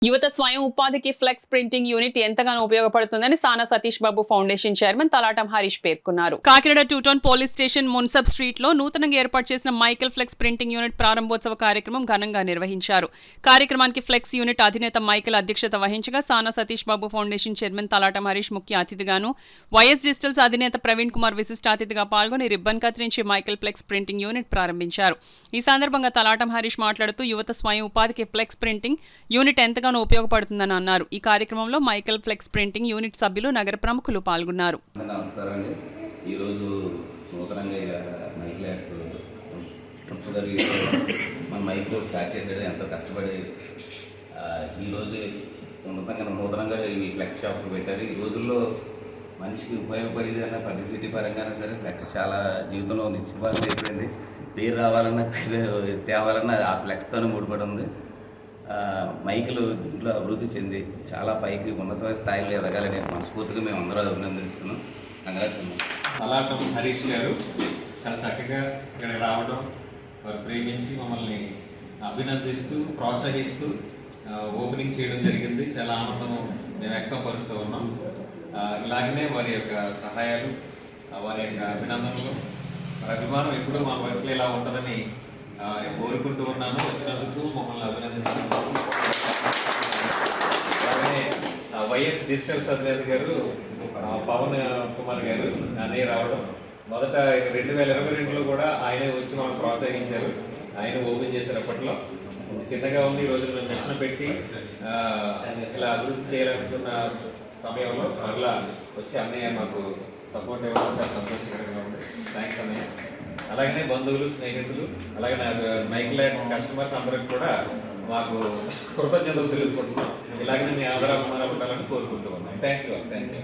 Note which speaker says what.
Speaker 1: యువత స్వయం ఉపాధికి ఫ్లెక్స్ ప్రింటింగ్ యూనిట్ ఎంతగానో ఉపయోగపడుతుందని సానా సతీష్ బాబు ఫౌండేషన్ చైర్మన్ తలాటం హరీష్ పేర్కొన్నారు. Kakinada 2 town police station Munsab street లో నూతనంగా ఏర్పాటు చేసిన మైకేల్ ఫ్లెక్స్ ప్రింటింగ్ యూనిట్ ప్రారంభోత్సవ కార్యక్రమం ఘనంగా నిర్వహించారు. కార్యక్రమానికి ఫ్లెక్స్ యూనిట్ అధినేత మైకేల్ అధ్యక్షత వహించగా సానా సతీష్ బాబు ఫౌండేషన్ చైర్మన్ తలాటం హరీష్ ముఖ్య అతిథిగాను, వైఎస్ డిజిటల్స్ అధినేత ప్రవీణ్ కుమార్ విశిష్ట అతిథిగా పాల్గొని రిబ్బన్ కత్తిరించి మైకేల్ ఫ్లెక్స్ ప్రింటింగ్ యూనిట్ ప్రారంభించారు. ఈ సందర్భంగా తలాటం హరీష్ మాట్లాడుతూ యువత స్వయం ఉపాధికి ఫ్లెక్స్ ప్రింటింగ్ యూనిట్ ఎంతగానో ఉపయోగపడుతుందని అన్నారు. ఈ కార్యక్రమంలో మైకేల్ ఫ్లెక్స్ ప్రింటింగ్ యూనిట్ సభ్యులు, నగర ప్రముఖులు పాల్గొన్నారు.
Speaker 2: నమస్కారం అండి. ఈరోజు నూతనంగా మైక్లెట్స్ మన మైక్లో స్టార్ట్ చేసేది ఎంతో కష్టపడి ఈరోజు నూతనంగా ఈ ఫ్లెక్స్ షాప్ పెట్టారు. ఈ రోజుల్లో మనిషికి ఉపయోగపడేది అన్న పబ్లిసిటీ పరంగానే సరే ఫ్లెక్స్ చాలా జీవితంలో నిశ్చితంగా అయిపోయింది. పేరు రావాలన్నా పేరు తేవాలన్నా ఆ ఫ్లెక్స్తోనే ముడిపడి ఉంది. మైకులు దీంట్లో అభివృద్ధి చెంది చాలా పైకి ఉన్నతమైన స్థాయిలో ఎదగాలని మనస్ఫూర్తిగా మేము అందరూ అభినందిస్తున్నాం.
Speaker 3: తలాటం హరీష్ గారు చాలా చక్కగా ఇక్కడ రావడం, వారు ప్రేమించి మమ్మల్ని అభినందిస్తూ ప్రోత్సహిస్తూ ఓపెనింగ్ చేయడం జరిగింది. చాలా ఆనందం మేము వ్యక్తపరుస్తూ ఉన్నాం. ఇలాగనే వారి యొక్క సహాయాలు, వారి యొక్క అభినందనలు, అభిమానం ఎప్పుడూ మా వైపులో ఇలా ఉంటుందని నేను కోరుకుంటూ ఉన్నాను. వచ్చినందుకు మమ్మల్ని అభినందిస్తున్నాను. అలాగే వైఎస్ డిజిటల్స్ అధినేత గారు పవన్ కుమార్ గారు అన్నయ్య రావడం, మొదట 2022లో కూడా ఆయనే వచ్చి మనం ప్రోత్సహించారు. ఆయన ఓపెన్ చేశారు. అప్పట్లో చిన్నగా ఉంది. ఈ రోజు మేము మిషన్ పెట్టి ఇలా అభివృద్ధి చేయాలనుకున్న సమయంలో మరలా వచ్చి అన్నయ్య మాకు సపోర్ట్ ఇవ్వడం చాలా సంతోషకరంగా ఉంది. థ్యాంక్స్ అన్నయ్య. అలాగనే బంధువులు, స్నేహితులు, అలాగే మైక్లెట్స్ కస్టమర్స్ అందరికి కూడా మాకు కృతజ్ఞతలు తెలుపుకుంటున్నాం. ఇలాగనే మీ ఆదరణ ఉండాలని కోరుకుంటూ ఉన్నాం. Thank you.